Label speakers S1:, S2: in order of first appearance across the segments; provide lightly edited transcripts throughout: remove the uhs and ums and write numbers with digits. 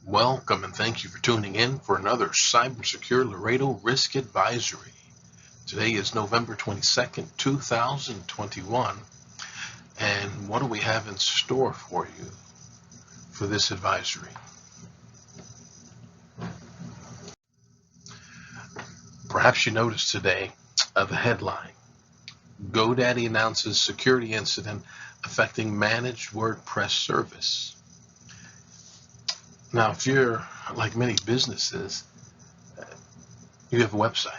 S1: Welcome and thank you for tuning in for another Cybersecure Laredo Risk Advisory. Today is November 22nd, 2021, and what do we have in store for you for this advisory? Perhaps you noticed today the headline, GoDaddy announces security incident affecting managed WordPress service. Now, if you're like many businesses, you have a website.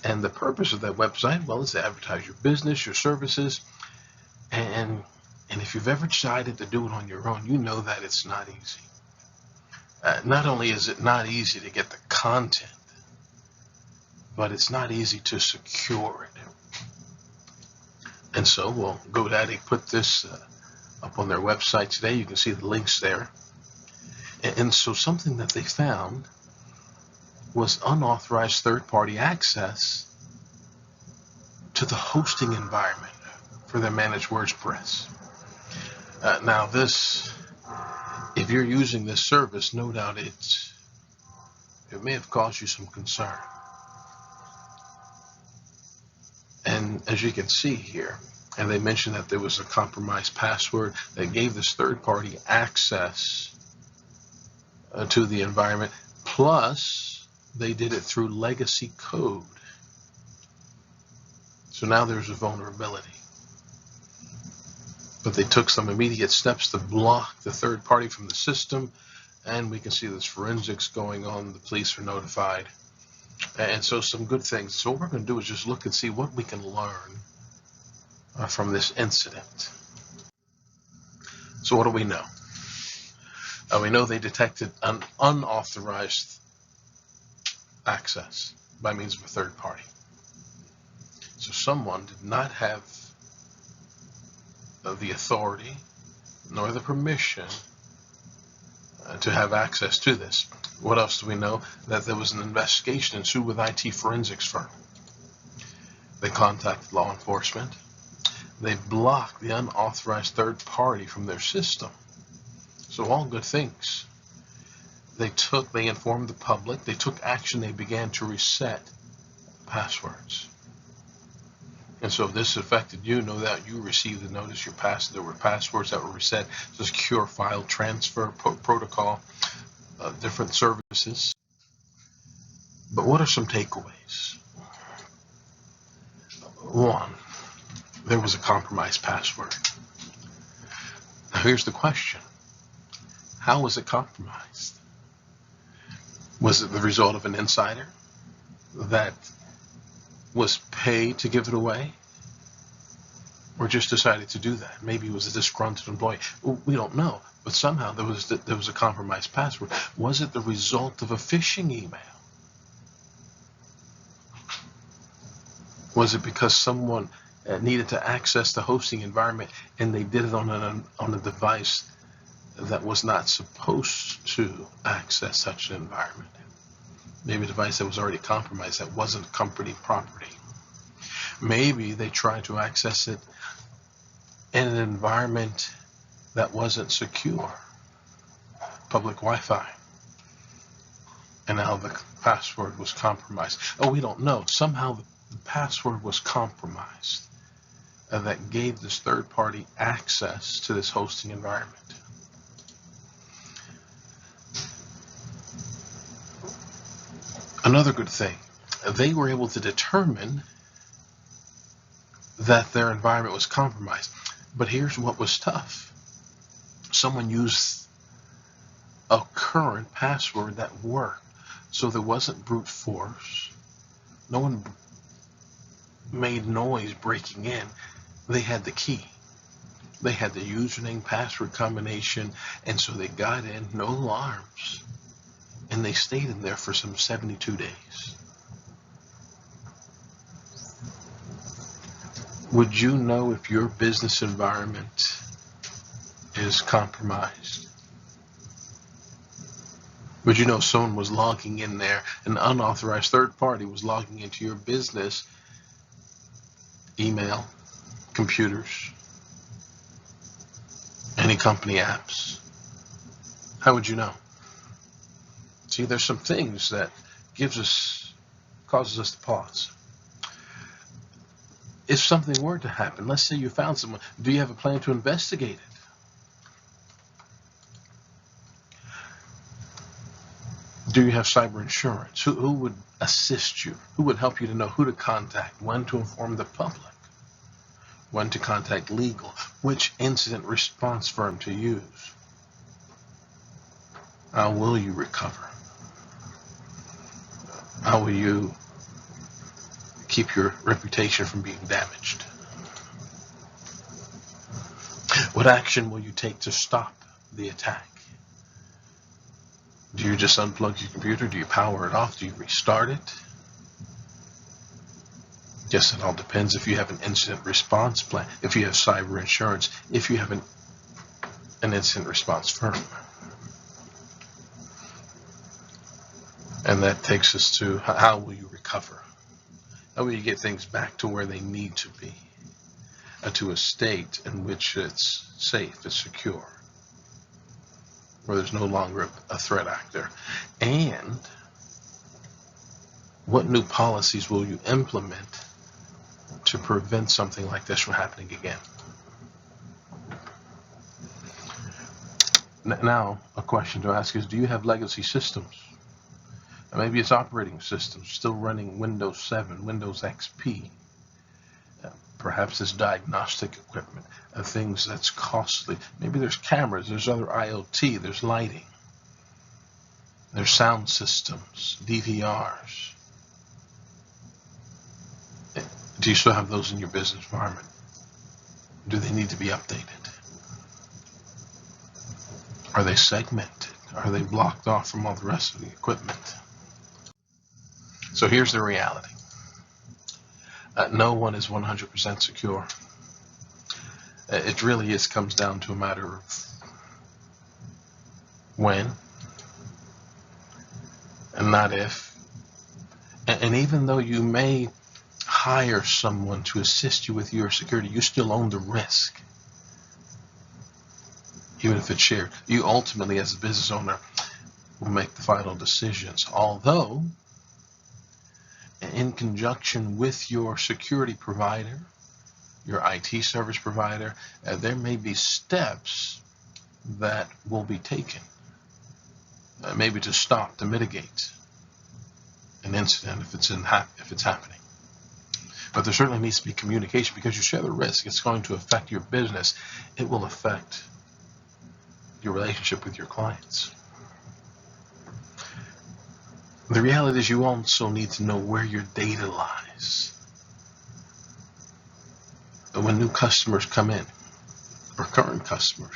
S1: And the purpose of that website, well, is to advertise your business, your services. And if you've ever decided to do it on your own, you know that it's not easy. Not only is it not easy to get the content, but it's not easy to secure it. And so, well, GoDaddy put this up on their website today. You can see the links there. And so something that they found was unauthorized third-party access to the hosting environment for their managed WordPress. Now this, if you're using this service, no doubt it may have caused you some concern. And as you can see here, and they mentioned that there was a compromised password that gave this third-party access to the environment, plus they did it through legacy code. So now there's a vulnerability. But they took some immediate steps to block the third party from the system, and we can see there's forensics going on. The police are notified, and so some good things. So what we're going to do is just look and see what we can learn from this incident. So what do we know? We know they detected an unauthorized access by means of a third party. So someone did not have the authority nor the permission to have access to this. What else do we know? That there was an investigation ensued with IT forensics firm. They contacted law enforcement. They blocked the unauthorized third party from their system. So all good things. They informed the public, they took action, they began to reset passwords. And so if this affected you, know that you received the notice there were passwords that were reset, the secure file transfer protocol, different services. But what are some takeaways? One, there was a compromised password. Now here's the question. How was it compromised? Was it the result of an insider that was paid to give it away, or just decided to do that? Maybe it was a disgruntled employee. We don't know, but somehow there was a compromised password. Was it the result of a phishing email? Was it because someone needed to access the hosting environment and they did it on a device that was not supposed to access such an environment? Maybe a device that was already compromised, that wasn't company property. Maybe they tried to access it in an environment that wasn't secure, public Wi-Fi, and now the password was compromised. Oh, we don't know. Somehow the password was compromised that gave this third party access to this hosting environment. Another good thing, they were able to determine that their environment was compromised. But here's what was tough. Someone used a current password that worked. So there wasn't brute force. No one made noise breaking in. They had the key. They had the username password combination, and so they got in, no alarms. And they stayed in there for some 72 days. Would you know if your business environment is compromised? Would you know someone was logging in there, an unauthorized third party was logging into your business email, computers, any company apps? How would you know? See, there's some things that causes us to pause. If something were to happen, let's say you found someone, do you have a plan to investigate it? Do you have cyber insurance? Who would assist you? Who would help you to know who to contact, when to inform the public, when to contact legal, which incident response firm to use? How will you recover? How will you keep your reputation from being damaged? What action will you take to stop the attack? Do you just unplug your computer? Do you power it off? Do you restart it? Yes, it all depends if you have an incident response plan, if you have cyber insurance, if you have an incident response firm. And that takes us to how will you recover? How will you get things back to where they need to be? To a state in which it's safe, it's secure, where there's no longer a threat actor. And what new policies will you implement to prevent something like this from happening again? Now, a question to ask is, do you have legacy systems? Maybe it's operating systems still running Windows 7, Windows XP. Perhaps it's diagnostic equipment, things that's costly. Maybe there's cameras, there's other IoT, there's lighting, there's sound systems, DVRs. Do you still have those in your business environment? Do they need to be updated? Are they segmented? Are they blocked off from all the rest of the equipment? So here's the reality. No one is 100% secure. It really comes down to a matter of when and not if. And even though you may hire someone to assist you with your security, you still own the risk. Even if it's shared, you ultimately, as a business owner, will make the final decisions. Although, in conjunction with your security provider, your IT service provider, there may be steps that will be taken, maybe to stop, to mitigate an incident if it's happening. But there certainly needs to be communication, because you share the risk. It's going to affect your business. It will affect your relationship with your clients. The reality is you also need to know where your data lies. When new customers come in, or current customers,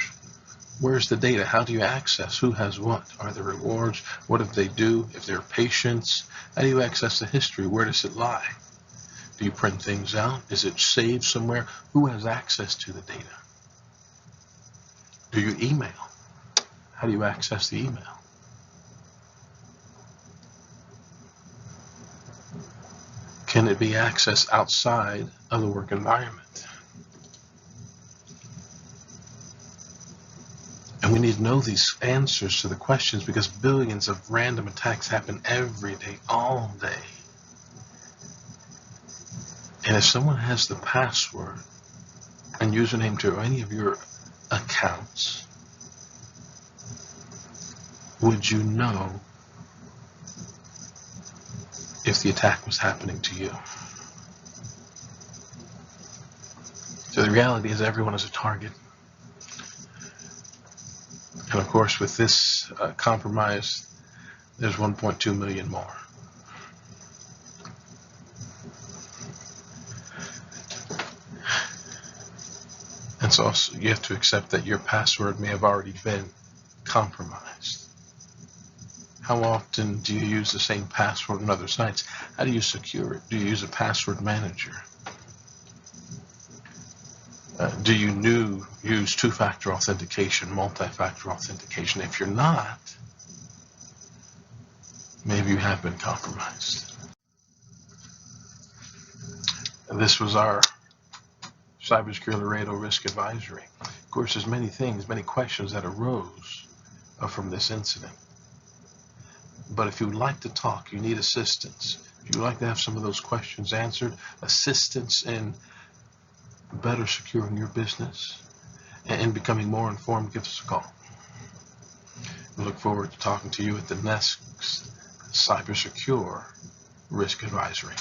S1: where's the data? How do you access? Who has what? Are there rewards? What if they do? If there are patients, how do you access the history? Where does it lie? Do you print things out? Is it saved somewhere? Who has access to the data? Do you email? How do you access the email? Can it be accessed outside of the work environment? And we need to know these answers to the questions, because billions of random attacks happen every day, all day. And if someone has the password and username to any of your accounts, would you know if the attack was happening to you? So the reality is everyone is a target. And of course, with this compromise, there's 1.2 million more. And so also you have to accept that your password may have already been compromised. How often do you use the same password on other sites? How do you secure it? Do you use a password manager? Do you use two-factor authentication, multi-factor authentication? If you're not, maybe you have been compromised. This was our Cybersecurity Laredo Risk Advisory. Of course, there's many things, many questions that arose from this incident. But if you would like to talk, you need assistance, if you'd like to have some of those questions answered, assistance in better securing your business and becoming more informed, give us a call. We look forward to talking to you at the next Cyber Secure Risk Advisory.